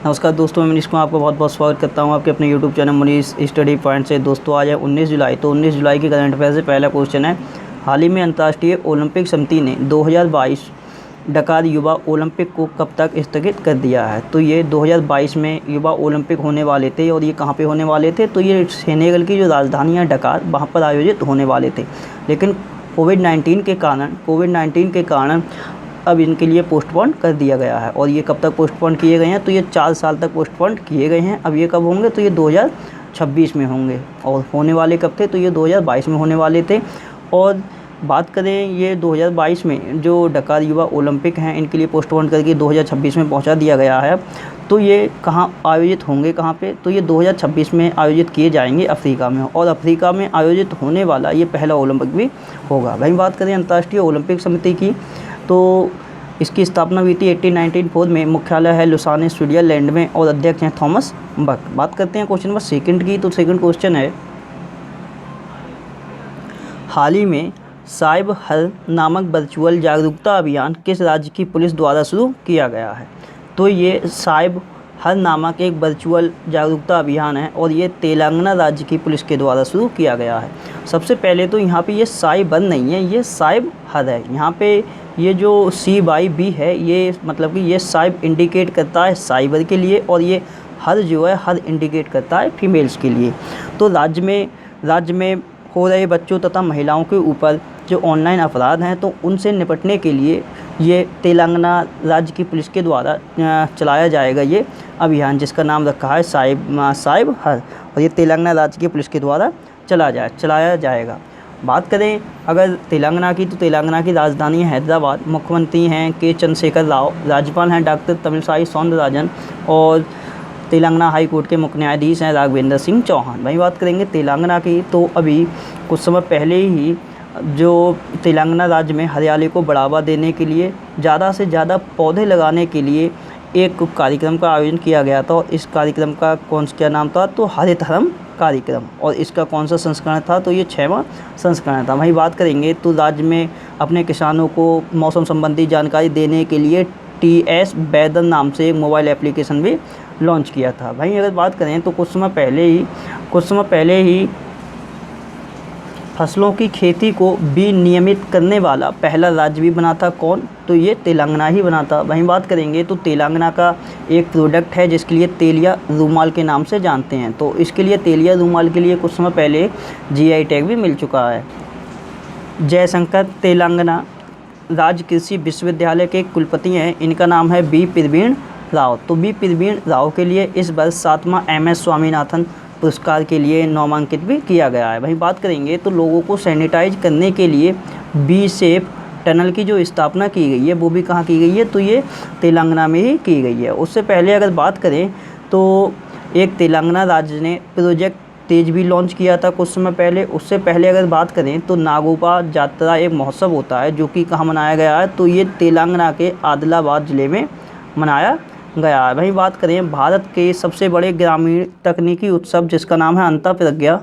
नमस्कार दोस्तों, मैं मनीष कुमार आपका बहुत बहुत स्वागत करता हूं आपके अपने YouTube channel Manish study point से। दोस्तों आज है 19 जुलाई। तो 19 जुलाई के करंट अफेयर से पहला क्वेश्चन है, हाल ही में अंतर्राष्ट्रीय ओलंपिक समिति ने 2022 डकार युवा ओलंपिक को कब तक स्थगित कर दिया है। तो ये 2022 में युवा ओलंपिक होने वाले थे और ये कहाँ पे होने वाले थे, तो ये सेनेगल की जो राजधानी है डकार, वहाँ पर आयोजित होने वाले थे। लेकिन कोविड-19 के कारण अब इनके लिए पोस्टपोन कर दिया गया है। और ये कब तक पोस्टपोन किए गए हैं, तो ये 4 साल तक पोस्टपोन किए गए हैं। अब ये कब होंगे, तो ये 2026 में होंगे। और होने वाले कब थे, तो ये 2022 में होने वाले थे। और बात करें ये 2022 में जो डकार युवा ओलंपिक हैं, इनके लिए पोस्टपोन करके 2026 में पहुंचा दिया गया है। तो ये कहाँ आयोजित होंगे, कहाँ पे, तो ये 2026 में आयोजित किए जाएंगे अफ्रीका में। और अफ्रीका में आयोजित होने वाला ये पहला ओलंपिक भी होगा। वहीं बात करें अंतर्राष्ट्रीय ओलंपिक समिति की, तो इसकी स्थापना हुई थी 1894 में। मुख्यालय है लुसाने, स्विट्जरलैंड में, और अध्यक्ष हैं थॉमस बक। बात करते हैं क्वेश्चन नंबर सेकंड की। तो सेकंड क्वेश्चन है, हाल ही में साइब हर नामक वर्चुअल जागरूकता अभियान किस राज्य की पुलिस द्वारा शुरू किया गया है। तो ये साइब हर नामक एक वर्चुअल जागरूकता अभियान है और ये तेलंगाना राज्य की पुलिस के द्वारा शुरू किया गया है। सबसे पहले तो यहाँ पे ये साइबर नहीं है, ये साइब हर है। यहाँ पे ये जो C/B है, ये मतलब कि ये साइब इंडिकेट करता है साइबर के लिए, और ये हर जो है हर इंडिकेट करता है फीमेल्स के लिए। तो राज्य में हो रहे बच्चों तथा महिलाओं के ऊपर जो ऑनलाइन अपराध हैं, तो उनसे निपटने के लिए ये तेलंगाना राज्य की पुलिस के द्वारा चलाया जाएगा ये अभियान, जिसका नाम रखा है साइब हर। और ये तेलंगाना राज्य की पुलिस के द्वारा चलाया जाएगा। बात करें अगर तेलंगाना की, तो तेलंगाना की राजधानी है हैदराबाद। मुख्यमंत्री हैं के चंद्रशेखर राव, राज्यपाल हैं डॉक्टर तमिलसाई सौंदरराजन, और तेलंगाना हाई कोर्ट के मुख्य न्यायाधीश हैं राघवेंद्र सिंह चौहान। वहीं बात करेंगे तेलंगाना की, तो अभी कुछ समय पहले ही जो तेलंगाना राज्य में हरियाली को बढ़ावा देने के लिए, ज़्यादा से ज़्यादा पौधे लगाने के लिए एक कार्यक्रम का आयोजन किया गया था। और इस कार्यक्रम का क्या नाम था, तो हरित हरम कार्यक्रम। और इसका कौन सा संस्करण था, तो ये 6वां संस्करण था। वहीं बात करेंगे तो राज्य में अपने किसानों को मौसम संबंधी जानकारी देने के लिए TS वेदर नाम से एक मोबाइल एप्लीकेशन भी लॉन्च किया था। वहीं अगर बात करें तो कुछ समय पहले ही फसलों की खेती को विनियमित करने वाला पहला राज्य भी बना था। कौन, तो ये तेलंगाना ही बना था। वहीं बात करेंगे तो तेलंगाना का एक प्रोडक्ट है जिसके लिए तेलिया रूमाल के नाम से जानते हैं। तो इसके लिए तेलिया रूमाल के लिए कुछ समय पहले GI टैग भी मिल चुका है। जयशंकर तेलंगाना राज्य कृषि विश्वविद्यालय के कुलपति हैं, इनका नाम है B प्रवीण राव। तो B प्रवीण राव के लिए इस वर्ष 7वां MS स्वामीनाथन पुरस्कार के लिए नामांकित भी किया गया है। वहीं बात करेंगे तो लोगों को सैनिटाइज करने के लिए B-सेफ टनल की जो स्थापना की गई है, वो भी कहाँ की गई है, तो ये तेलंगाना में ही की गई है। उससे पहले अगर बात करें तो एक तेलंगाना राज्य ने प्रोजेक्ट तेज भी लॉन्च किया था कुछ समय पहले। उससे पहले अगर बात करें तो नागोबा जात्रा एक महोत्सव होता है जो कि कहाँ मनाया गया है, तो ये तेलंगाना के आदिलाबाद ज़िले में मनाया गया है। वहीं बात करें भारत के सबसे बड़े ग्रामीण तकनीकी उत्सव जिसका नाम है अंतःप्रज्ञा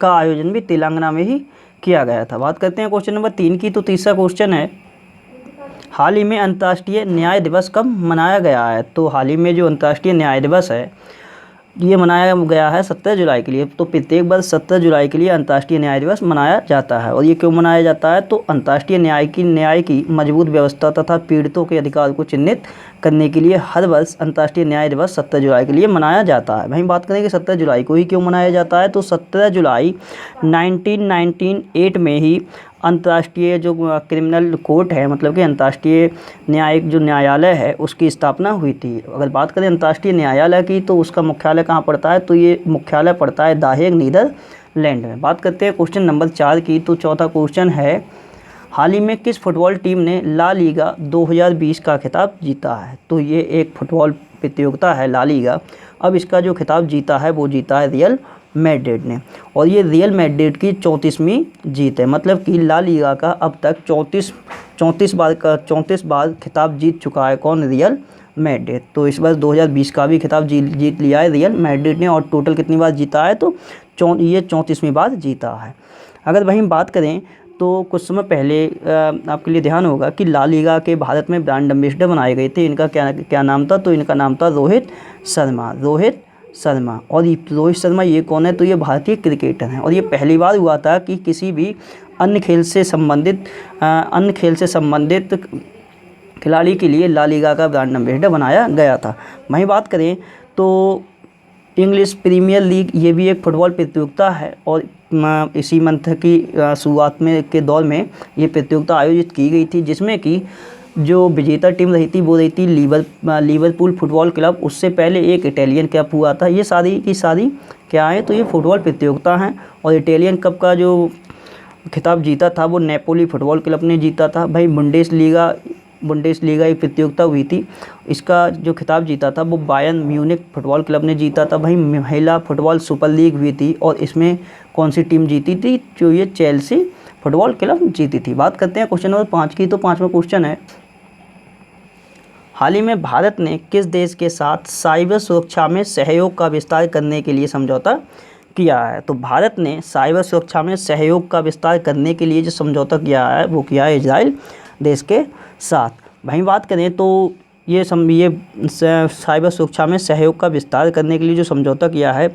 का आयोजन भी तेलंगाना में ही किया गया था। बात करते हैं क्वेश्चन नंबर 3 की। तो तीसरा क्वेश्चन है, हाल ही में अंतर्राष्ट्रीय न्याय दिवस कब मनाया गया है। तो हाल ही में जो अंतर्राष्ट्रीय न्याय दिवस है ये मनाया गया है 17 जुलाई के लिए। तो प्रत्येक वर्ष 17 जुलाई के लिए अंतर्राष्ट्रीय न्याय दिवस मनाया जाता है। और ये क्यों मनाया जाता है, तो अंतर्राष्ट्रीय न्याय की मजबूत व्यवस्था तथा पीड़ितों के अधिकार को चिन्हित करने के लिए हर वर्ष अंतर्राष्ट्रीय न्याय दिवस 17 जुलाई के लिए मनाया जाता है। वहीं बात करें कि 17 जुलाई को ही क्यों मनाया जाता है, तो 17 जुलाई 1998 में ही अंतर्राष्ट्रीय जो क्रिमिनल कोर्ट है, मतलब कि अंतर्राष्ट्रीय न्यायिक जो न्यायालय है, उसकी स्थापना हुई थी। अगर बात करें अंतर्राष्ट्रीय न्यायालय की, तो उसका मुख्यालय कहाँ पड़ता है, तो ये मुख्यालय पड़ता है द हेग नीदरलैंड में। बात करते हैं क्वेश्चन नंबर 4 की। तो चौथा क्वेश्चन है, हाल ही में किस फुटबॉल टीम ने ला लीगा 2020 का खिताब जीता है। तो ये एक फुटबॉल प्रतियोगिता है ला लीगा। अब इसका जो खिताब जीता है वो जीता है रियल मैड्रिड ने। और ये रियल मैड्रिड की 34वीं जीत है, मतलब कि ला लीगा का अब तक 34 बार खिताब जीत चुका है। कौन, रियल मैड्रिड। तो इस बार 2020 का भी खिताब जीत लिया है रियल मैड्रिड ने। और टोटल कितनी बार जीता है, तो ये 34वीं बार जीता है। अगर वहीं बात करें तो कुछ समय पहले आपके लिए ध्यान होगा कि ला लीगा के भारत में ब्रांड एम्बेसडर बनाए गए थे। इनका क्या क्या नाम था? तो इनका नाम था रोहित शर्मा। रोहित शर्मा। और ये रोहित शर्मा ये कौन है? तो ये भारतीय क्रिकेटर हैं और ये पहली बार हुआ था कि किसी भी अन्य खेल से संबंधित खिलाड़ी के लिए ला लीगा का ब्रांड एम्बेसडर बनाया गया था। वहीं बात करें तो इंग्लिश प्रीमियर लीग ये भी एक फुटबॉल प्रतियोगिता है और इसी मंथ की शुरुआत में के दौर में ये प्रतियोगिता आयोजित की गई थी, जिसमें कि जो विजेता टीम रही थी वो रही थी लिवरपूल फुटबॉल क्लब। उससे पहले एक इटालियन कप हुआ था। ये सारी की सारी क्या है? तो ये फुटबॉल प्रतियोगिता हैं और इटालियन कप का जो खिताब जीता था वो नेपोली फुटबॉल क्लब ने जीता था। भाई बुंडेसलीगा एक प्रतियोगिता हुई थी, इसका जो खिताब जीता था वो बायर्न म्यूनिख फुटबॉल क्लब ने जीता था। भाई महिला फुटबॉल सुपर लीग हुई थी और इसमें कौन सी टीम जीती थी? जो ये चेल्सी फुटबॉल क्लब जीती थी। बात करते हैं क्वेश्चन नंबर 5 की। तो 5वां क्वेश्चन है, हाल ही में भारत ने किस देश के साथ साइबर सुरक्षा में सहयोग का विस्तार करने के लिए समझौता किया है? तो भारत ने साइबर सुरक्षा में सहयोग का विस्तार करने के लिए जो समझौता किया है वो किया है इजराइल देश के साथ। वहीं बात करें तो ये साइबर सुरक्षा में सहयोग का विस्तार करने के लिए जो समझौता किया है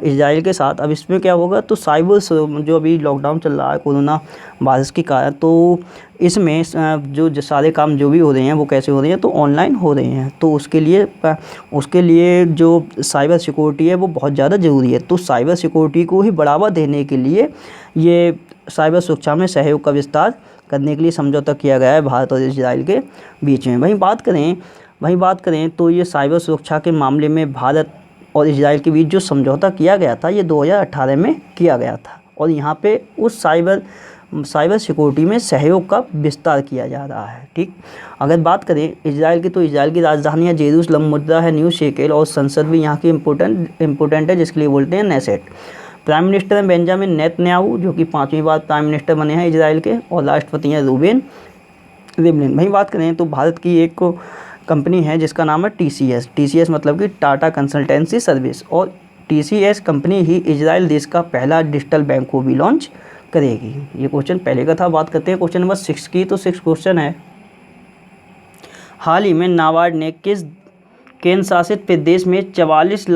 इजराइल के साथ। अब इसमें क्या होगा? तो साइबर जो अभी लॉकडाउन चल रहा है कोरोना वायरस के कारण, तो इसमें जो सारे काम जो भी हो रहे हैं वो कैसे हो रहे हैं? तो ऑनलाइन हो रहे हैं। तो उसके लिए जो साइबर सिक्योरिटी है वो बहुत ज़्यादा ज़रूरी है। तो साइबर सिक्योरिटी को ही बढ़ावा देने के लिए ये साइबर सुरक्षा में सहयोग का विस्तार करने के लिए समझौता किया गया है भारत और इजराइल के बीच में। वहीं बात करें तो ये साइबर सुरक्षा के मामले में भारत और इजराइल के बीच जो समझौता किया गया था ये 2018 में किया गया था और यहाँ पे उस साइबर सिक्योरिटी में सहयोग का विस्तार किया जा रहा है। ठीक, अगर बात करें इजराइल की तो इजराइल की राजधानी जेरूसलम मुद्दा है न्यू शेकेल और संसद भी यहाँ की इम्पोर्टेंट है, जिसके लिए बोलते हैं नेसेट। प्राइम मिनिस्टर हैं बेंजामिन नेतन्याहू जो कि 5वीं बार प्राइम मिनिस्टर बने हैं इजराइल के, और राष्ट्रपति हैं रूबेन रिवलिन। वहीं बात करें तो भारत की एक कंपनी है जिसका नाम है टीसीएस मतलब कि टाटा कंसल्टेंसी सर्विस, और टीसीएस कंपनी ही इजराइल देश का पहला डिजिटल बैंक को भी लॉन्च करेगी। ये क्वेश्चन पहले का था। बात करते हैं क्वेश्चन नंबर 6 की। तो 6 क्वेश्चन है, हाल ही में नाबार्ड ने किस केंद्र शासित प्रदेश में 44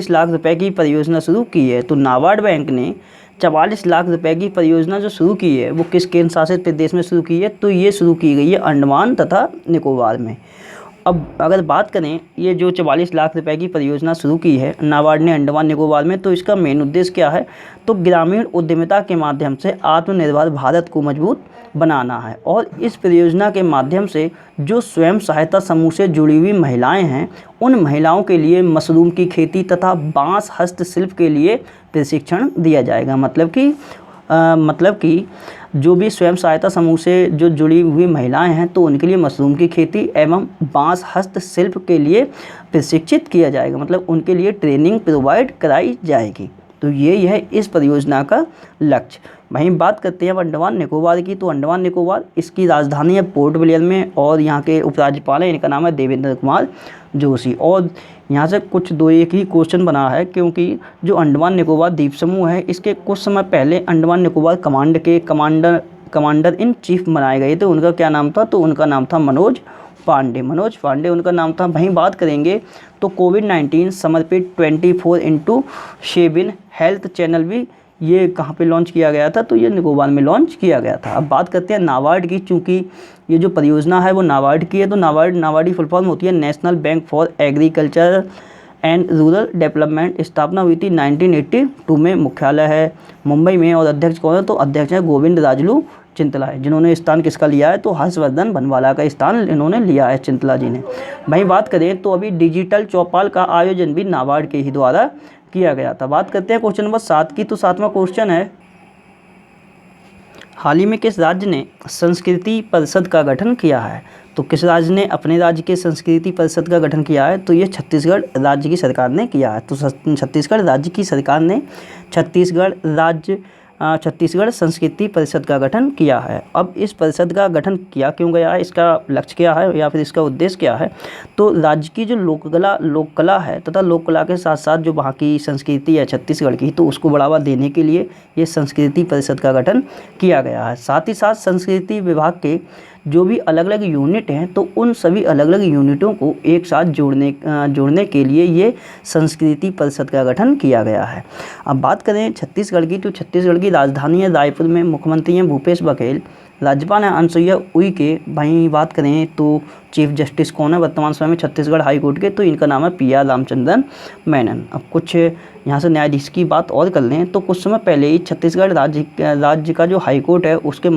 लाख रुपए की परियोजना शुरू की है? तो नाबार्ड बैंक ने 44 लाख रुपए की परियोजना जो शुरू की है वो किस केंद्र शासित प्रदेश में शुरू की है? तो ये शुरू की गई है अंडमान तथा निकोबार में। अब अगर बात करें ये जो 44 लाख रुपए की परियोजना शुरू की है नाबार्ड ने अंडमान निकोबार में, तो इसका मेन उद्देश्य क्या है? तो ग्रामीण उद्यमिता के माध्यम से आत्मनिर्भर भारत को मजबूत बनाना है। और इस परियोजना के माध्यम से जो स्वयं सहायता समूह से जुड़ी हुई महिलाएं हैं उन महिलाओं के लिए मशरूम की खेती तथा बांस हस्तशिल्प के लिए प्रशिक्षण दिया जाएगा। मतलब कि जो भी स्वयं सहायता समूह से जो जुड़ी हुई महिलाएं हैं तो उनके लिए मशरूम की खेती एवं बांस हस्तशिल्प के लिए प्रशिक्षित किया जाएगा, मतलब उनके लिए ट्रेनिंग प्रोवाइड कराई जाएगी। तो यही है इस परियोजना का लक्ष्य। वहीं बात करते हैं अब अंडमान निकोबार की। तो अंडमान निकोबार इसकी राजधानी है पोर्ट ब्लेयर में और यहाँ के उपराज्यपाल हैं, इनका नाम है देवेंद्र कुमार जोशी। और यहाँ से कुछ 2-1 ही क्वेश्चन बना है क्योंकि जो अंडमान निकोबार द्वीप समूह है इसके कुछ समय पहले अंडमान निकोबार कमांड के कमांडर इन चीफ बनाए गए थे। उनका क्या नाम था? तो उनका नाम था मनोज पांडे उनका नाम था। वहीं बात करेंगे तो कोविड-19 समर्पित 24/7 हेल्थ चैनल भी ये कहाँ पे लॉन्च किया गया था? तो ये निकोबार में लॉन्च किया गया था। अब बात करते हैं नाबार्ड की। चूँकि ये जो परियोजना है वो नाबार्ड की है तो नाबार्ड की फुल फॉर्म होती है national bank for agriculture and rural development. स्थापना हुई थी 1982 में, मुख्यालय है मुंबई में और अध्यक्ष कौन है? तो अध्यक्ष है गोविंद राजलू चिंतला है। जिन्होंने स्थान किसका लिया है? तो हर्षवर्धन बनवाला का स्थान इन्होंने लिया है चिंतला जी ने। वहीं बात करें तो अभी डिजिटल चौपाल का आयोजन भी नाबार्ड के ही द्वारा किया गया था। बात करते हैं क्वेश्चन नंबर 7 की। तो 7वां क्वेश्चन है, हाल ही में किस राज्य ने संस्कृति परिषद का गठन किया है? तो किस राज्य ने अपने राज्य के संस्कृति परिषद का गठन किया है? तो ये छत्तीसगढ़ राज्य की सरकार ने किया है। तो छत्तीसगढ़ राज्य की सरकार ने छत्तीसगढ़ राज्य छत्तीसगढ़ संस्कृति परिषद का गठन किया है। अब इस परिषद का गठन किया क्यों गया है, इसका लक्ष्य क्या है या फिर इसका उद्देश्य क्या है? तो राज्य की जो लोक कला है तथा लोक कला के साथ साथ जो वहाँ की संस्कृति है छत्तीसगढ़ की, तो उसको बढ़ावा देने के लिए ये संस्कृति परिषद का गठन किया गया है। साथ ही साथ संस्कृति विभाग के जो भी अलग अलग यूनिट हैं, तो उन सभी अलग अलग यूनिटों को एक साथ जोड़ने के लिए ये संस्कृति परिषद का गठन किया गया है। अब बात करें छत्तीसगढ़ की, तो छत्तीसगढ़ की राजधानी है रायपुर में, मुख्यमंत्री हैं भूपेश बघेल, राज्यपाल हैं अनुसुईया उइके। वहीं बात करें तो चीफ जस्टिस कौन है वर्तमान समय में छत्तीसगढ़ हाई कोर्ट के, तो इनका नाम है PR रामचंद्रन मेनन। अब कुछ यहाँ से न्यायाधीश की बात और कर लें तो कुछ समय पहले ही छत्तीसगढ़ राज्य का जो हाई कोर्ट है उसके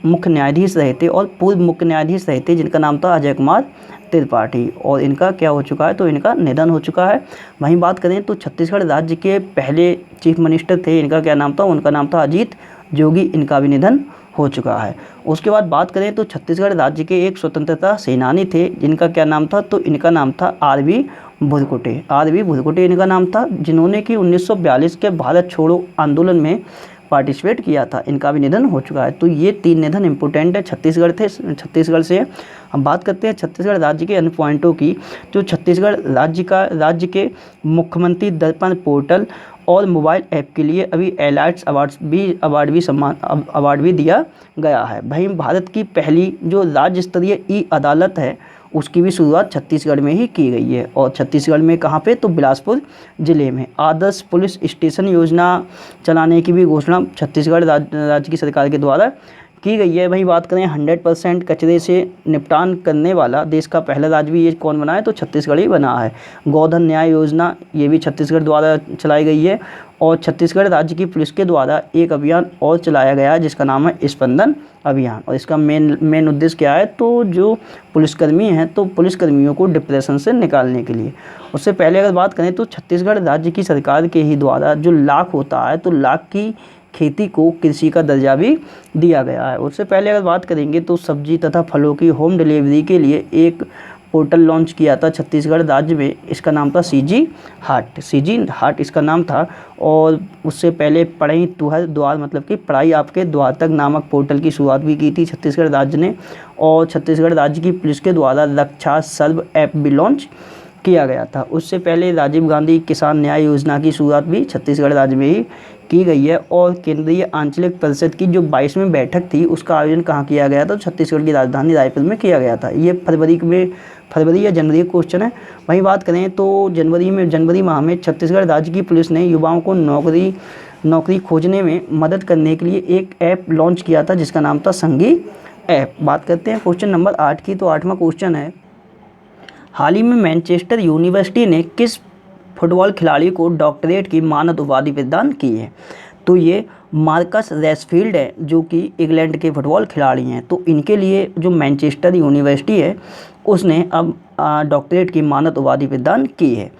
मुख्य न्यायाधीश रहे थे और पूर्व मुख्य न्यायाधीश रहे थे, जिनका नाम था अजय कुमार त्रिपाठी, और इनका क्या हो चुका है, तो इनका निधन हो चुका है। वहीं बात करें तो छत्तीसगढ़ राज्य के पहले चीफ मिनिस्टर थे, इनका क्या नाम था, उनका नाम था अजीत जोगी, इनका भी निधन हो चुका है। उसके बाद बात करें तो छत्तीसगढ़ राज्य के एक स्वतंत्रता सेनानी थे, जिनका क्या नाम था, तो इनका नाम था RV भुरकुटे इनका नाम था, जिन्होंने कि 1942 के भारत छोड़ो आंदोलन में पार्टिसिपेट किया था, इनका भी निधन हो चुका है। तो ये 3 निधन इंपॉर्टेंट है छत्तीसगढ़ से। हम बात करते हैं छत्तीसगढ़ राज्य के अन्य पॉइंटों की, तो छत्तीसगढ़ राज्य के मुख्यमंत्री दर्पण पोर्टल और मोबाइल ऐप के लिए अभी एलाइट्स अवार्ड भी दिया गया है। वहीं भारत की पहली जो राज्य स्तरीय अदालत है, उसकी भी शुरुआत छत्तीसगढ़ में ही की गई है। और छत्तीसगढ़ में कहाँ पे, तो बिलासपुर ज़िले में। आदर्श पुलिस स्टेशन योजना चलाने की भी घोषणा छत्तीसगढ़ राज्य की सरकार के द्वारा की गई है। वहीं बात करें 100% कचरे से निपटान करने वाला देश का पहला राज्य भी ये कौन बना है, तो छत्तीसगढ़ ही बना है। गोधन न्याय योजना ये भी छत्तीसगढ़ द्वारा चलाई गई है। और छत्तीसगढ़ राज्य की पुलिस के द्वारा एक अभियान और चलाया गया है, जिसका नाम है स्पंदन अभियान। और इसका मेन उद्देश्य क्या है, तो जो पुलिसकर्मी हैं, तो पुलिसकर्मियों को डिप्रेशन से निकालने के लिए। उससे पहले अगर बात करें तो छत्तीसगढ़ राज्य की सरकार के ही द्वारा जो लाख होता है, तो लाख की खेती को कृषि का दर्जा भी दिया गया है। उससे पहले अगर बात करेंगे तो सब्जी तथा फलों की होम डिलीवरी के लिए एक पोर्टल लॉन्च किया था छत्तीसगढ़ राज्य में, इसका नाम था CG हाट इसका नाम था। और उससे पहले पढ़ई तुहर द्वार, मतलब कि पढ़ाई आपके द्वार तक नामक पोर्टल की शुरुआत भी की थी छत्तीसगढ़ राज्य ने। और छत्तीसगढ़ राज्य की पुलिस के द्वारा रक्षा सर्व ऐप भी लॉन्च किया गया था। उससे पहले राजीव गांधी किसान न्याय योजना की शुरुआत भी छत्तीसगढ़ राज्य में ही की गई है। और केंद्रीय आंचलिक परिषद की जो 22वीं बैठक थी, उसका आयोजन कहाँ किया गया था, छत्तीसगढ़ की राजधानी रायपुर में किया गया था। ये फरवरी या जनवरी क्वेश्चन है। वहीं बात करें तो जनवरी माह में छत्तीसगढ़ राज्य की पुलिस ने युवाओं को नौकरी खोजने में मदद करने के लिए एक ऐप लॉन्च किया था, जिसका नाम था संगी ऐप। बात करते हैं क्वेश्चन नंबर 8 की, तो 8वां क्वेश्चन है, हाल ही में मैनचेस्टर यूनिवर्सिटी ने किस फुटबॉल खिलाड़ी को डॉक्टरेट की मानद उपाधि प्रदान की है? तो ये मार्कस रैशफील्ड है, जो कि इंग्लैंड के फुटबॉल खिलाड़ी हैं। तो इनके लिए जो मैनचेस्टर यूनिवर्सिटी है, उसने अब डॉक्टरेट की मानद उपाधि प्रदान की है।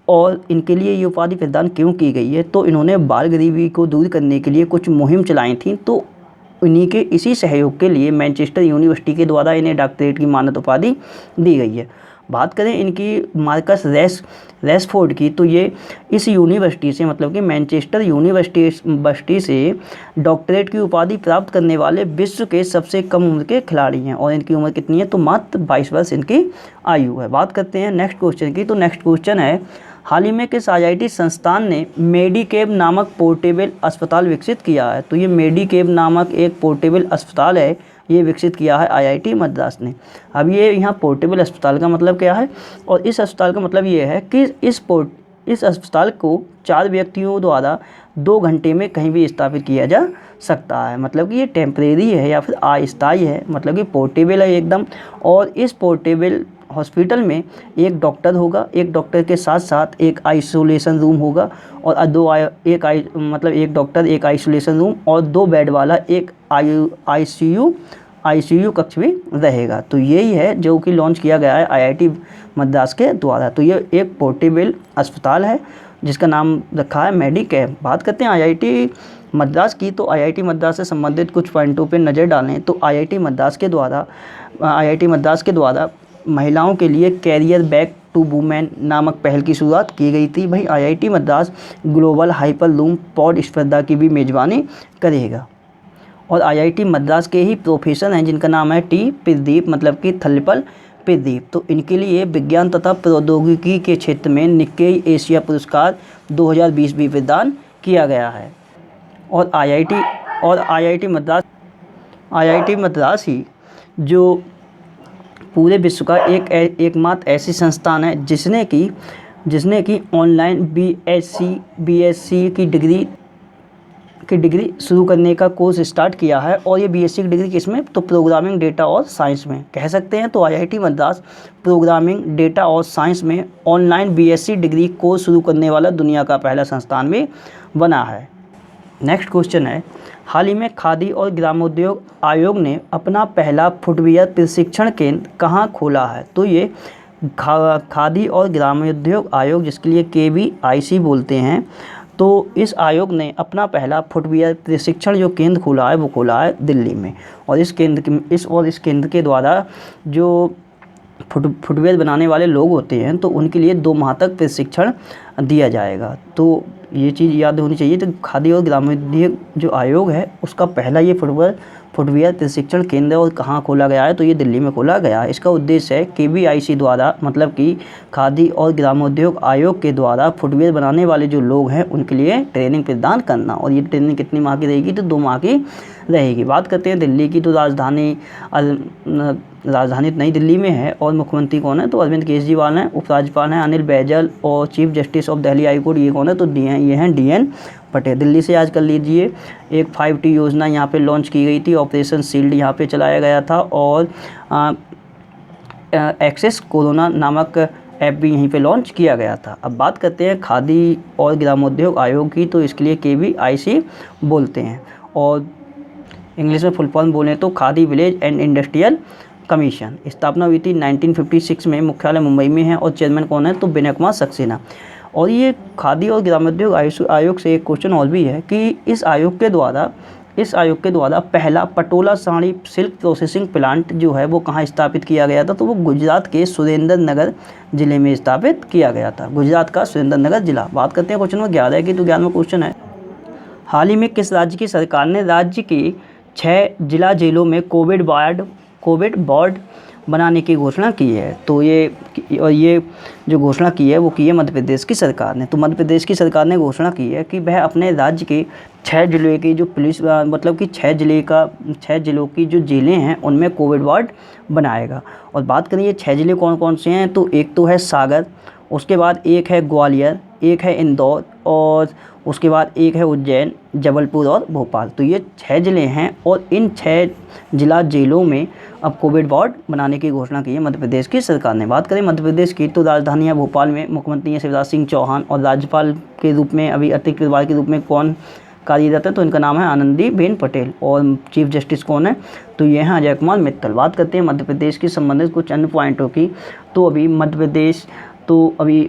और इनके लिए ये उपाधि प्रदान क्यों की गई है, तो इन्होंने बाल गरीबी को दूर करने के लिए कुछ मुहिम चलाई थी। तो इन्हीं के इसी सहयोग के लिए मैनचेस्टर यूनिवर्सिटी के द्वारा इन्हें डॉक्टरेट की मानद उपाधि दी गई है। बात करें इनकी मार्कस रैशफोर्ड की, तो ये इस यूनिवर्सिटी से, मतलब कि मैनचेस्टर यूनिवर्सिटी से डॉक्टरेट की उपाधि प्राप्त करने वाले विश्व के सबसे कम उम्र के खिलाड़ी हैं। और इनकी उम्र कितनी है, तो मात्र 22 वर्ष इनकी आयु है। बात करते हैं नेक्स्ट क्वेश्चन की, तो नेक्स्ट क्वेश्चन है, हाल ही में किस IIT संस्थान ने मेडिकेब नामक पोर्टेबल अस्पताल विकसित किया है? तो ये मेडिकेब नामक एक पोर्टेबल अस्पताल है, ये विकसित किया है IIT मद्रास ने। अब ये यहाँ पोर्टेबल अस्पताल का मतलब क्या है, और इस अस्पताल का मतलब ये है कि इस अस्पताल को 4 व्यक्तियों द्वारा 2 घंटे में कहीं भी स्थापित किया जा सकता है। मतलब कि ये टेम्परेरी है या फिर अस्थायी है, मतलब कि पोर्टेबल है एकदम। और इस पोर्टेबल हॉस्पिटल में एक डॉक्टर होगा, एक डॉक्टर के साथ साथ एक आइसोलेशन रूम होगा, और एक डॉक्टर, एक आइसोलेशन रूम और 2 बेड वाला एक आईसीयू कक्ष भी रहेगा। तो यही है जो कि लॉन्च किया गया है IIT मद्रास के द्वारा। तो ये एक पोर्टेबल अस्पताल है जिसका नाम रखा है मेडिकेब। बात करते हैं IIT मद्रास की, तो IIT मद्रास से संबंधित कुछ पॉइंटों पे नज़र डालें तो IIT मद्रास के द्वारा महिलाओं के लिए कैरियर बैक टू वुमेन नामक पहल की शुरुआत की गई थी। भाई आईआईटी मद्रास ग्लोबल हाइपरलूम पॉड स्पर्धा की भी मेज़बानी करेगा। और आईआईटी मद्रास के ही प्रोफेसर हैं जिनका नाम है टी प्रदीप, मतलब कि थलपल प्रदीप। तो इनके लिए विज्ञान तथा प्रौद्योगिकी के क्षेत्र में निक्केई एशिया पुरस्कार 2020 भी प्रदान किया गया है। और आईआईटी मद्रास ही जो पूरे विश्व का एकमात्र ऐसी संस्थान है जिसने की ऑनलाइन बीएससी की डिग्री शुरू करने का कोर्स स्टार्ट किया है। और ये बीएससी की डिग्री किसमें, तो प्रोग्रामिंग, डेटा और साइंस में कह सकते हैं। तो आईआईटी मद्रास प्रोग्रामिंग, डेटा और साइंस में ऑनलाइन बीएससी डिग्री कोर्स शुरू करने वाला दुनिया का पहला संस्थान भी बना है। नेक्स्ट क्वेश्चन है, हाल ही में खादी और ग्रामोद्योग आयोग ने अपना पहला फुटवियर प्रशिक्षण केंद्र कहाँ खोला है। तो ये खादी और ग्रामोद्योग आयोग, जिसके लिए KVIC बोलते हैं, तो इस आयोग ने अपना पहला फुटवियर प्रशिक्षण जो केंद्र खोला है वो खोला है दिल्ली में। और इस केंद्र के द्वारा जो फुटवियर बनाने वाले लोग होते हैं तो उनके लिए 2 माह तक प्रशिक्षण दिया जाएगा। तो ये चीज़ याद होनी चाहिए। तो खादी और ग्रामोद्योग जो आयोग है उसका पहला ये फुटवियर प्रशिक्षण केंद्र और कहाँ खोला गया है, तो ये दिल्ली में खोला गया है। इसका उद्देश्य है KVIC द्वारा, मतलब कि खादी और ग्रामोद्योग आयोग के द्वारा फुटवियर बनाने वाले जो लोग हैं उनके लिए ट्रेनिंग प्रदान करना। और ये ट्रेनिंग कितनी माह की रहेगी, तो 2 माह की रहेगी। बात करते हैं दिल्ली की, तो राजधानी नई दिल्ली में है। और मुख्यमंत्री कौन है, तो अरविंद केजरीवाल हैं। उपराज्यपाल हैं अनिल बैजल। और chief justice of Delhi high court ये कौन है, तो ये हैं DN पटेल। दिल्ली से याद कर लीजिए, एक 5T योजना यहाँ पे लॉन्च की गई थी, ऑपरेशन शील्ड यहाँ पे चलाया गया था। और एक्सेस कोरोना नामक ऐप भी यहीं पे लॉन्च किया गया था। अब बात करते हैं खादी और ग्रामोद्योग आयोग की, तो इसके लिए KVIC बोलते हैं। और इंग्लिश में फुल फॉर्म बोलें तो khadi village and industrial commission. स्थापना हुई थी 1956 में, मुख्यालय मुंबई में है। और चेयरमैन कौन है, तो विनय कुमार सक्सेना। और ये खादी और ग्रामोद्योग आयोग से एक क्वेश्चन और भी है कि इस आयोग के द्वारा पहला Patola sari silk processing plant जो है वो कहाँ स्थापित किया गया था, तो वो गुजरात के सुरेंद्रनगर जिले में स्थापित किया गया था। गुजरात का सुरेंद्रनगर जिला। बात करते हैं क्वेश्चन नंबर 11 की, तो 11वां क्वेश्चन है, हाल ही में किस राज्य की सरकार ने राज्य की 6 जिला जेलों में कोविड वार्ड बनाने की घोषणा की है। तो ये जो घोषणा की है वो की है मध्य प्रदेश की सरकार ने। तो मध्य प्रदेश की सरकार ने घोषणा की है कि वह अपने राज्य के 6 जिले की जो मतलब कि 6 जिलों की जो जेलें हैं उनमें कोविड वार्ड बनाएगा। और बात करें ये 6 जिले कौन कौन से हैं, तो एक तो है सागर, उसके बाद एक है ग्वालियर, एक है इंदौर, और उसके बाद एक है उज्जैन, जबलपुर और भोपाल। तो ये 6 ज़िले हैं। और इन 6 जिला जेलों में अब कोविड वार्ड बनाने की घोषणा की है मध्य प्रदेश की सरकार ने। बात करें मध्य प्रदेश की, तो राजधानी है भोपाल में मुख्यमंत्री हैं शिवराज सिंह चौहान। और राज्यपाल के रूप में अभी अतिरिक्त राज्यपाल के रूप में कौन कार्यरत है, तो इनका नाम है आनंदीबेन पटेल। और चीफ जस्टिस कौन है, तो ये हैं अजय कुमार मित्तल। बात करते हैं मध्य प्रदेश की संबंधित कुछ अन्य पॉइंटों की, तो अभी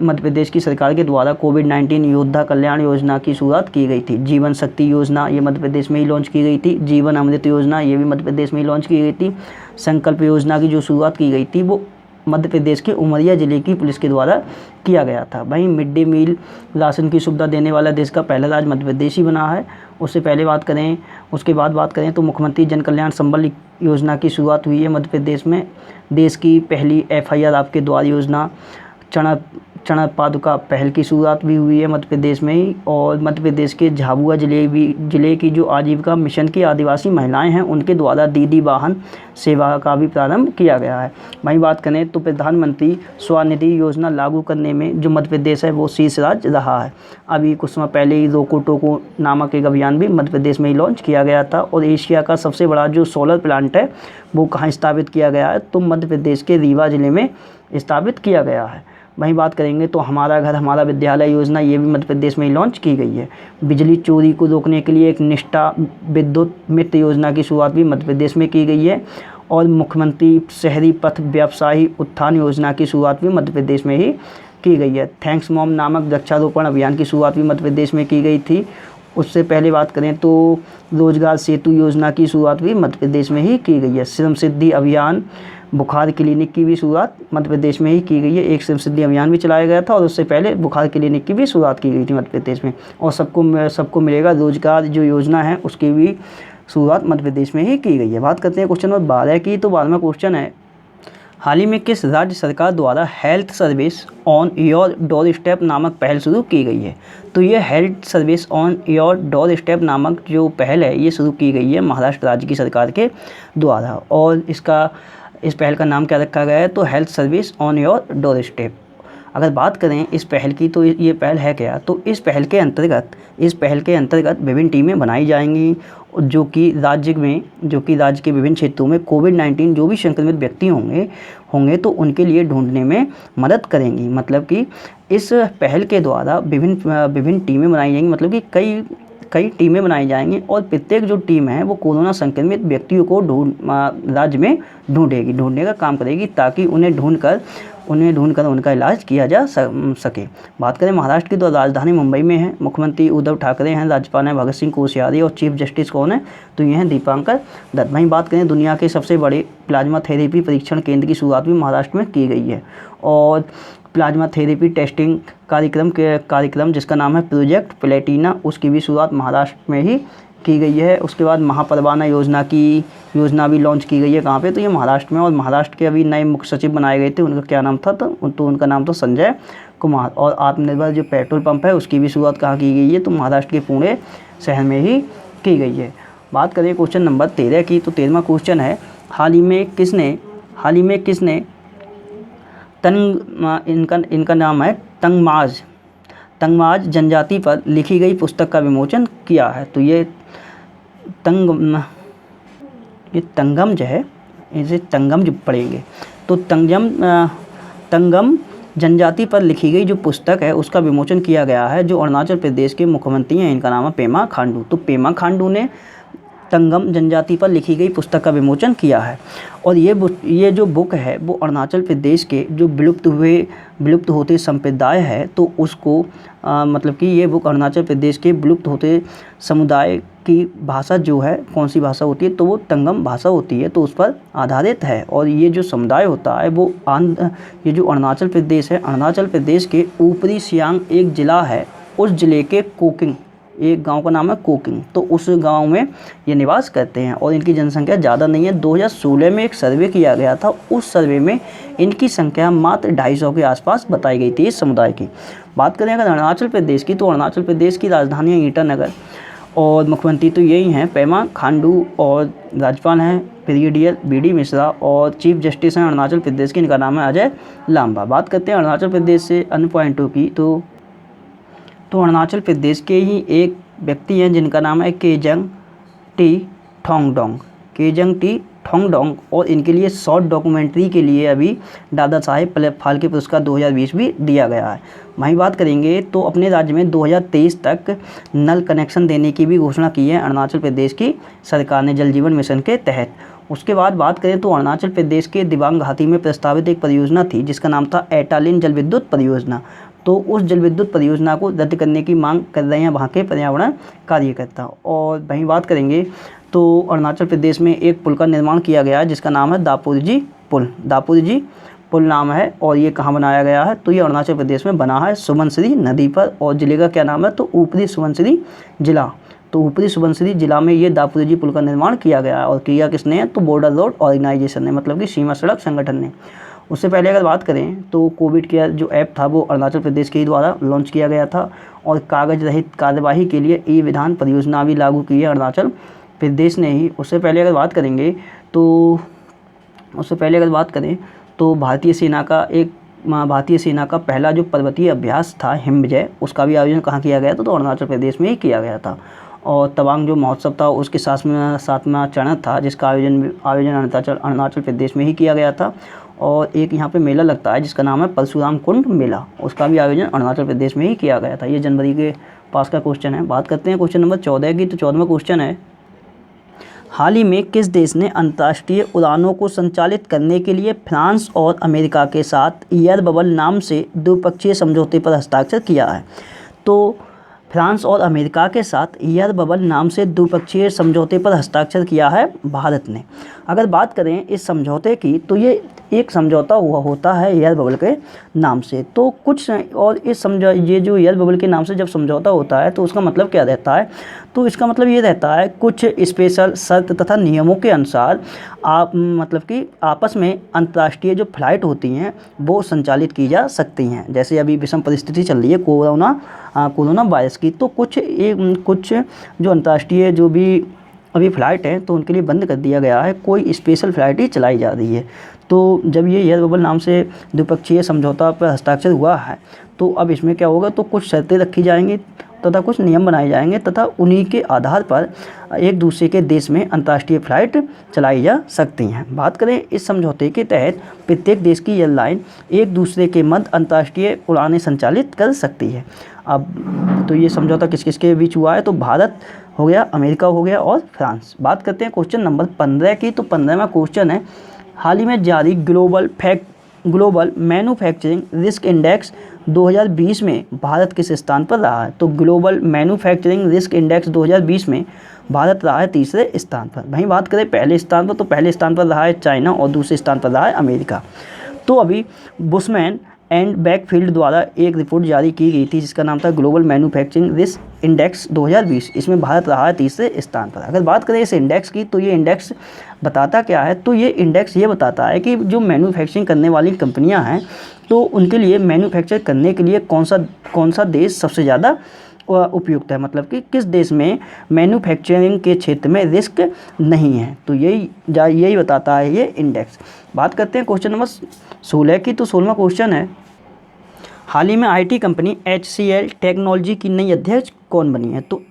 मध्य प्रदेश की सरकार के द्वारा कोविड-19 योद्धा कल्याण योजना की शुरुआत की गई थी। जीवन शक्ति योजना ये मध्य प्रदेश में ही लॉन्च की गई थी। जीवन अमृत योजना ये भी मध्य प्रदेश में ही लॉन्च की गई थी। संकल्प योजना की जो शुरुआत की गई थी वो मध्य प्रदेश के उमरिया जिले की पुलिस के द्वारा किया गया था। वहीं मिड डे मील राशन की सुविधा देने वाला देश का पहला राज्य मध्य प्रदेश ही बना है। उसके बाद बात करें तो मुख्यमंत्री जन कल्याण संबल योजना की शुरुआत हुई है मध्य प्रदेश में। देश की पहली FIR आपके द्वार योजना चना पादुका पहल की शुरुआत भी हुई है मध्य प्रदेश में ही। और मध्य प्रदेश के झाबुआ जिले की जो आजीविका मिशन की आदिवासी महिलाएं हैं उनके द्वारा दीदी वाहन सेवा का भी प्रारंभ किया गया है। वहीं बात करें तो प्रधानमंत्री स्वनिधि योजना लागू करने में जो मध्य प्रदेश है वो शीर्ष राज्य रहा है। अभी कुछ समय पहले ही रोको टोको नामक एक अभियान भी मध्य प्रदेश में ही लॉन्च किया गया था। और एशिया का सबसे बड़ा जो सोलर प्लांट है वो कहाँ स्थापित किया गया है, तो मध्य प्रदेश के रीवा जिले में स्थापित किया गया है। वहीं बात करेंगे तो हमारा घर हमारा विद्यालय योजना ये भी मध्य प्रदेश में ही लॉन्च की गई है। बिजली चोरी को रोकने के लिए एक निष्ठा विद्युत मित्र योजना की शुरुआत भी मध्य प्रदेश में की गई है। और मुख्यमंत्री शहरी पथ व्यवसायी उत्थान योजना की शुरुआत भी मध्य प्रदेश में ही की गई है। थैंक्स मॉम नामक वृक्षारोपण अभियान की शुरुआत भी मध्य प्रदेश में की गई थी। उससे पहले बात करें तो रोजगार सेतु योजना की शुरुआत भी मध्य प्रदेश में ही की गई है। श्रम सिद्धि अभियान बुखार क्लिनिक की भी शुरुआत मध्य प्रदेश में ही की गई है। एक संसदीय अभियान भी चलाया गया था और उससे पहले बुखार क्लिनिक की भी शुरुआत की गई थी मध्य प्रदेश में। और सबको मिलेगा रोजगार जो योजना है उसकी भी शुरुआत मध्य प्रदेश में ही की गई है। बात करते हैं क्वेश्चन नंबर 12 की। तो 12वां क्वेश्चन है, हाल ही में किस राज्य सरकार द्वारा health service on your door step नामक पहल शुरू की गई है? तो ये health service on your door step नामक जो पहल है ये शुरू की गई है महाराष्ट्र राज्य की सरकार के द्वारा। और इस पहल का नाम क्या रखा गया है? तो health service on your door step. अगर बात करें इस पहल की तो ये पहल है क्या? तो इस पहल के अंतर्गत विभिन्न टीमें बनाई जाएंगी जो कि राज्य के विभिन्न क्षेत्रों में कोविड-19 जो भी संक्रमित व्यक्ति होंगे तो उनके लिए ढूंढने में मदद करेंगी। मतलब कि इस पहल के द्वारा विभिन्न टीमें बनाई जाएंगी, मतलब कि कई टीमें बनाई जाएंगी और प्रत्येक जो टीम है वो कोरोना संक्रमित व्यक्तियों को राज्य में ढूंढने का काम करेगी ताकि उन्हें ढूंढकर उनका इलाज किया जा सके। बात करें महाराष्ट्र की तो राजधानी मुंबई में है। मुख्यमंत्री उद्धव ठाकरे हैं, राज्यपाल हैं भगत सिंह कोश्यारी और चीफ जस्टिस कौन है? तो ये हैं दीपांकर दत्त। वहीं बात करें दुनिया के सबसे बड़े प्लाज्मा थेरेपी परीक्षण केंद्र की शुरुआत भी महाराष्ट्र में की गई है। और प्लाज्मा थेरेपी टेस्टिंग कार्यक्रम जिसका नाम है प्रोजेक्ट प्लेटिना, उसकी भी शुरुआत महाराष्ट्र में ही की गई है। उसके बाद महापरवाना योजना भी लॉन्च की गई है। कहाँ पे? तो ये महाराष्ट्र में। और महाराष्ट्र के अभी नए मुख्य सचिव बनाए गए थे, उनका क्या नाम था? तो उनका नाम था संजय कुमार। और आत्मनिर्भर जो पेट्रोल पंप है उसकी भी शुरुआत कहाँ की गई है? तो महाराष्ट्र के पुणे शहर में ही की गई है। बात करें क्वेश्चन नंबर 13 की। तो 13वां क्वेश्चन है, हाल ही में किसने इनका नाम है तंगमाज जनजाति पर लिखी गई पुस्तक का विमोचन किया है? तो ये तंगम जो है, इसे तंगम जो पढ़ेंगे तो तंगम जनजाति पर लिखी गई जो पुस्तक है उसका विमोचन किया गया है। जो अरुणाचल प्रदेश के मुख्यमंत्री हैं इनका नाम है पेमा खांडू। तो पेमा खांडू ने तंगम जनजाति पर लिखी गई पुस्तक का विमोचन किया है। और ये जो बुक है वो अरुणाचल प्रदेश के जो विलुप्त होते संप्रदाय है तो उसको मतलब कि ये बुक अरुणाचल प्रदेश के विलुप्त होते समुदाय की भाषा जो है कौन सी भाषा होती है? तो वो तंगम भाषा होती है, तो उस पर आधारित है। और ये जो समुदाय होता है वो ये जो अरुणाचल प्रदेश है, अरुणाचल प्रदेश के ऊपरी सियांग एक ज़िला है, उस ज़िले के कोकिंग एक गांव का नाम है कोकिंग, तो उस गांव में ये निवास करते हैं। और इनकी जनसंख्या ज़्यादा नहीं है। 2016 में एक सर्वे किया गया था, उस सर्वे में इनकी संख्या मात्र 250 के आसपास बताई गई थी इस समुदाय की। बात करें अगर अरुणाचल प्रदेश की तो अरुणाचल प्रदेश की राजधानी है ईटानगर और मुख्यमंत्री तो यही हैं पेमा खांडू और राज्यपाल हैं ब्रिगेडियर BD मिश्रा और चीफ जस्टिस हैं अरुणाचल प्रदेश के, इनका नाम है अजय लांबा। बात करते हैं अरुणाचल प्रदेश से अन्य पॉइंटों की। तो अरुणाचल प्रदेश के ही एक व्यक्ति हैं जिनका नाम है केजंग टी ठोंगडोंग और इनके लिए शॉर्ट डॉक्यूमेंट्री के लिए अभी दादा साहेब फाल्के पुरस्कार 2020 भी दिया गया है। वहीं बात करेंगे तो अपने राज्य में 2023 तक नल कनेक्शन देने की भी घोषणा की है अरुणाचल प्रदेश की सरकार ने जल जीवन मिशन के तहत। उसके बाद बात करें तो अरुणाचल प्रदेश के दिबांग घाटी में प्रस्तावित एक परियोजना थी जिसका नाम था एटालिन जल विद्युत परियोजना। तो उस जल विद्युत परियोजना को रद्द करने की मांग कर रहे हैं वहाँ के पर्यावरण कार्यकर्ता। और वहीं बात करेंगे तो अरुणाचल प्रदेश में एक पुल का निर्माण किया गया है जिसका नाम है दापोरिजी पुल नाम है। और ये कहाँ बनाया गया है? तो ये अरुणाचल प्रदेश में बना है सुबनसिरी नदी पर। और ज़िले का क्या नाम है? तो ऊपरी सुबनसिरी जिला। तो ऊपरी सुबनसिरी जिला में ये दापोरिजी पुल का निर्माण किया गया है। और किया किसने है? तो बॉर्डर रोड ऑर्गेनाइजेशन ने, मतलब कि सीमा सड़क संगठन ने। उससे पहले अगर बात करें तो कोविड केयर जो ऐप था वो अरुणाचल प्रदेश के ही द्वारा लॉन्च किया गया था। और कागज रहित कार्यवाही के लिए ई-विधान परियोजना भी लागू की है अरुणाचल प्रदेश ने ही। उससे पहले अगर बात करें तो भारतीय सेना का पहला जो पर्वतीय अभ्यास था हिमविजय, उसका भी आयोजन कहाँ किया गया था? तो अरुणाचल प्रदेश में ही किया गया था। और तवांग जो महोत्सव था उसके सातवां चरण था जिसका आयोजन अरुणाचल प्रदेश में ही किया गया था। और एक यहाँ पे मेला लगता है जिसका नाम है परशुराम कुंड मेला, उसका भी आयोजन अरुणाचल प्रदेश में ही किया गया था। ये जनवरी के पास का क्वेश्चन है। बात करते हैं क्वेश्चन नंबर 14 की। तो 14वां क्वेश्चन है, हाल ही में किस देश ने अंतर्राष्ट्रीय उड़ानों को संचालित करने के लिए फ्रांस और अमेरिका के साथ एयर बबल नाम से द्विपक्षीय समझौते पर हस्ताक्षर किया है? तो फ्रांस और अमेरिका के साथ एयर बबल नाम से द्विपक्षीय समझौते पर हस्ताक्षर किया है भारत ने। अगर बात करें इस समझौते की तो ये एक समझौता हुआ होता है एयर बबल के नाम से। तो कुछ और ये जो एयर बबल के नाम से जब समझौता होता है तो उसका मतलब क्या रहता है, तो इसका मतलब ये रहता है कुछ स्पेशल शर्त तथा नियमों के अनुसार आप मतलब कि आपस में अंतर्राष्ट्रीय जो फ्लाइट होती हैं वो संचालित की जा सकती हैं। जैसे अभी विषम परिस्थिति चल रही है कोरोना वायरस की, तो कुछ जो अंतर्राष्ट्रीय जो भी अभी फ़्लाइट हैं तो उनके लिए बंद कर दिया गया है, कोई स्पेशल फ़्लाइट ही चलाई जा रही है। तो जब ये एयर बबल नाम से द्विपक्षीय समझौता पर हस्ताक्षर हुआ है तो अब इसमें क्या होगा, तो कुछ शर्तें रखी जाएंगी तथा कुछ नियम बनाए जाएंगे तथा उन्हीं के आधार पर एक दूसरे के देश में अंतर्राष्ट्रीय फ़्लाइट चलाई जा सकती हैं। बात करें इस समझौते के तहत प्रत्येक देश की एयरलाइन एक दूसरे के मध्य अंतर्राष्ट्रीय उड़ानें संचालित कर सकती है। अब तो ये समझौता किस किस के बीच हुआ है, तो भारत हो गया, अमेरिका हो गया और फ्रांस। बात करते हैं क्वेश्चन नंबर 15 की। तो 15वां क्वेश्चन है, हाल ही में जारी ग्लोबल मैन्युफैक्चरिंग रिस्क इंडेक्स 2020 में भारत किस स्थान पर रहा है। तो ग्लोबल मैन्युफैक्चरिंग रिस्क इंडेक्स 2020 में भारत रहा है तीसरे स्थान पर। वहीं बात करें पहले स्थान पर, तो पहले स्थान पर रहा है चाइना और दूसरे स्थान पर रहा है अमेरिका। तो अभी बुशमैन एंड बैकफील्ड द्वारा एक रिपोर्ट जारी की गई थी जिसका नाम था ग्लोबल मैन्युफैक्चरिंग रिस्क इंडेक्स 2020। इसमें भारत रहा है तीसरे स्थान पर। अगर बात करें इस इंडेक्स की तो ये इंडेक्स बताता क्या है, तो ये इंडेक्स ये बताता है कि जो मैन्युफैक्चरिंग करने वाली कंपनियां हैं तो उनके लिए मैन्युफैक्चर करने के लिए कौन सा देश सबसे ज़्यादा उपयुक्त है, मतलब कि किस देश में मैन्युफैक्चरिंग के क्षेत्र में रिस्क नहीं है। तो यही बताता है ये इंडेक्स। बात करते हैं क्वेश्चन नंबर 16 की। तो 16वां क्वेश्चन है, हाल ही में आईटी कंपनी HCL टेक्नोलॉजी की नई अध्यक्ष कौन बनी है। तो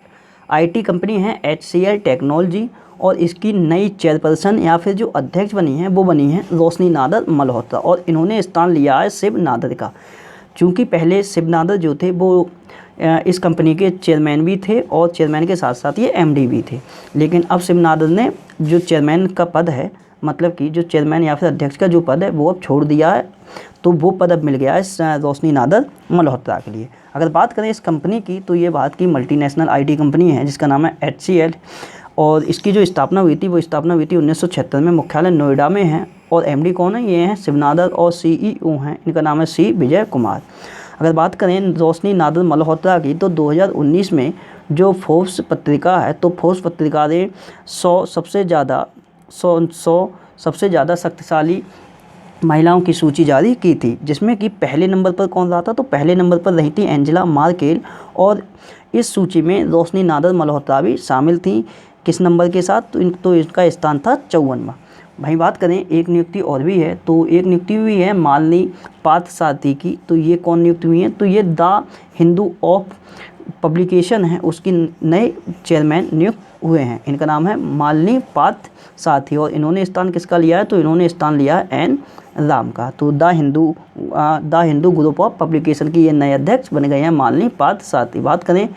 आईटी कंपनी है HCL टेक्नोलॉजी और इसकी नई चेयरपर्सन या फिर जो अध्यक्ष बनी है वो बनी है रोशनी नादर मल्होत्रा और इन्होंने स्थान लिया है शिव नादर का। चूँकि पहले शिव नादर जो थे वो इस कंपनी के चेयरमैन भी थे और चेयरमैन के साथ साथ ये MD भी थे, लेकिन अब शिव नादर ने जो चेयरमैन का पद है, मतलब कि जो चेयरमैन या फिर अध्यक्ष का जो पद है वो अब छोड़ दिया है, तो वो पद अब मिल गया है रोशनी नादर मल्होत्रा के लिए। अगर बात करें इस कंपनी की तो ये भारत की मल्टीनेशनल IT कंपनी है जिसका नाम है HCL और इसकी जो स्थापना हुई थी वो स्थापना हुई थी 1976 में। मुख्यालय नोएडा में है और MD कौन है, ये हैं शिव नादर और CEO हैं, इनका नाम है C विजय कुमार। अगर बात करें रोशनी नादर मल्होत्रा की तो 2019 में जो फोर्ब्स पत्रिका है तो फोर्ब्स पत्रिका ने 100 सबसे ज़्यादा शक्तिशाली महिलाओं की सूची जारी की थी, जिसमें कि पहले नंबर पर कौन रहा था, तो पहले नंबर पर रही थी एंजेला मार्केल और इस सूची में रोशनी नादर मल्होत्रा भी शामिल थी। किस नंबर के साथ, तो इसका स्थान था 54वां। वहीं बात करें एक नियुक्ति और भी है, तो एक नियुक्ति हुई है मालिनी पार्थसारथी की। तो ये कौन नियुक्ति हुई है, तो ये द हिंदू ऑफ पब्लिकेशन है उसकी नए चेयरमैन नियुक्त हुए हैं। इनका नाम है मालिनी पार्थसारथी और इन्होंने स्थान किसका लिया है, तो इन्होंने स्थान लिया है N राम का। तो the Hindu group of publication की ये नए अध्यक्ष बन गए हैं मालिनी पार्थसारथी। बात करें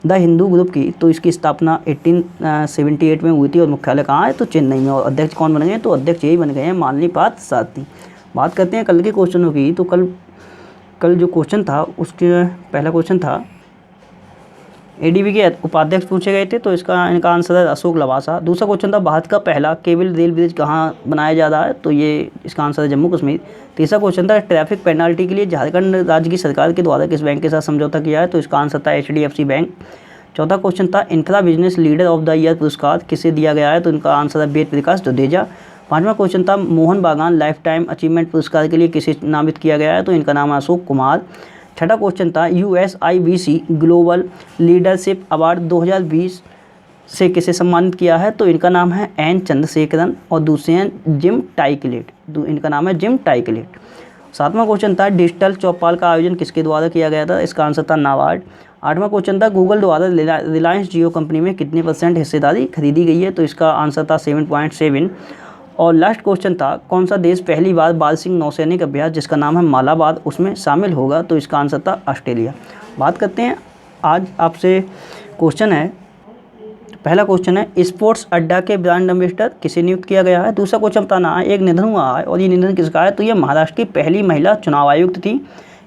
द हिंदू ग्रुप की तो इसकी स्थापना 1878 में हुई थी और मुख्यालय कहाँ है, तो चेन्नई में। और अध्यक्ष कौन बन गए, तो अध्यक्ष यही बन गए हैं मालिनी पार्थसारथी। बात करते हैं कल के क्वेश्चनों की। तो कल जो क्वेश्चन था उसके पहला क्वेश्चन था ADB के उपाध्यक्ष पूछे गए थे, तो इनका आंसर है अशोक लवासा। दूसरा क्वेश्चन था भारत का पहला केबल रेल ब्रिज कहाँ बनाया जा रहा है, तो ये इसका आंसर है जम्मू कश्मीर। तीसरा क्वेश्चन था ट्रैफिक पेनल्टी के लिए झारखंड राज्य की सरकार के द्वारा किस बैंक के साथ समझौता किया है, तो इसका आंसर था HDFC बैंक। चौथा क्वेश्चन था infra business leader of the year पुरस्कार किसे दिया गया है, तो इनका आंसर है वेद प्रकाश दुदेजा। पाँचवां क्वेश्चन था मोहन बागान लाइफ टाइम अचीवमेंट पुरस्कार के लिए किसे नामित किया गया है, तो इनका नाम है अशोक कुमार। छठा क्वेश्चन था USIBC ग्लोबल लीडरशिप अवार्ड 2020 से किसे सम्मानित किया है, तो इनका नाम है N चंद्रशेखरन और दूसरे हैं जिम टाइकलेट, इनका नाम है जिम टाइकलेट। सातवां क्वेश्चन था डिजिटल चौपाल का आयोजन किसके द्वारा किया गया था, इसका आंसर था नाबार्ड। आठवां क्वेश्चन था गूगल द्वारा रिलायंस जियो कंपनी में कितने % हिस्सेदारी खरीदी गई है, तो इसका आंसर था 7.7। और लास्ट क्वेश्चन था कौन सा देश पहली बार बाल सिंह नौसैनिक अभ्यास जिसका नाम है मालाबार उसमें शामिल होगा, तो इसका आंसर था ऑस्ट्रेलिया। बात करते हैं आज आपसे क्वेश्चन है, पहला क्वेश्चन है स्पोर्ट्स अड्डा के ब्रांड एम्बेसडर किसे नियुक्त किया गया है। दूसरा क्वेश्चन बताना है एक निधन हुआ है और ये निधन किसका है, तो ये महाराष्ट्र की पहली महिला चुनाव आयुक्त थी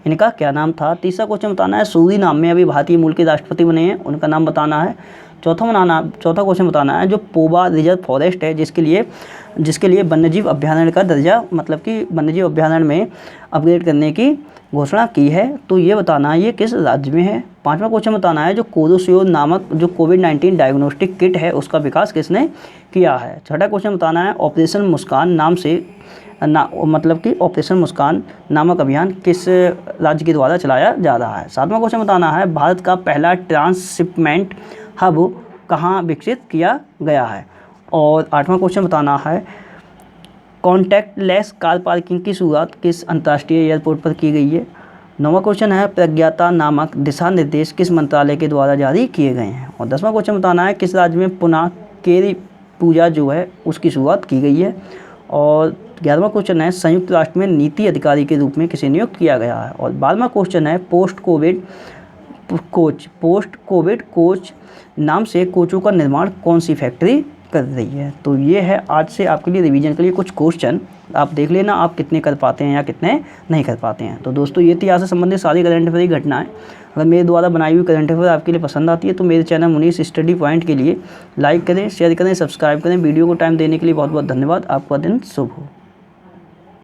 इनका क्या नाम था। तीसरा क्वेश्चन बताना है सूरीनाम में अभी भारतीय मूल के राष्ट्रपति बने हैं, उनका नाम बताना है। चौथा क्वेश्चन बताना है जो पोबा रिजर्व फॉरेस्ट है जिसके लिए वन्यजीव अभ्यारण्य का दर्जा मतलब कि वन्यजीव अभ्यारण्य में अपग्रेड करने की घोषणा की है, तो ये बताना है ये किस राज्य में है। पांचवा क्वेश्चन बताना है जो कोविशील्ड नामक जो कोविड-19 डायग्नोस्टिक किट है उसका विकास किसने किया है। छठा क्वेश्चन बताना है ऑपरेशन मुस्कान नाम से मतलब कि ऑपरेशन मुस्कान नामक अभियान किस राज्य के द्वारा चलाया जा रहा है। सातवां क्वेश्चन बताना है भारत का पहला ट्रांसशिपमेंट हब कहाँ विकसित किया गया है। और आठवां क्वेश्चन बताना है कॉन्टैक्टलेस कार पार्किंग की शुरुआत किस अंतर्राष्ट्रीय एयरपोर्ट पर की गई है। नौवां क्वेश्चन है प्रज्ञाता नामक दिशा निर्देश किस मंत्रालय के द्वारा जारी किए गए हैं। और 10वां क्वेश्चन बताना है किस राज्य में पुनः केरी पूजा जो है उसकी शुरुआत की गई है। और 11वां क्वेश्चन है संयुक्त राष्ट्र में नीति अधिकारी के रूप में किसे नियुक्त किया गया है। और 12वां क्वेश्चन है पोस्ट कोविड कोच नाम से कोचों का निर्माण कौन सी फैक्ट्री कर रही है। तो ये है आज से आपके लिए रिवीजन के लिए कुछ क्वेश्चन, आप देख लेना आप कितने कर पाते हैं या कितने नहीं कर पाते हैं। तो दोस्तों ये थी आज से संबंधित सारी करंट अफेयर की घटनाएं। अगर मेरे द्वारा बनाई हुई करंट अफेयर आपके लिए पसंद आती है तो मेरे चैनल मुनीष स्टडी पॉइंट के लिए लाइक करें, शेयर करें, सब्सक्राइब करें। वीडियो को टाइम देने के लिए बहुत बहुत धन्यवाद। आपका दिन शुभ हो।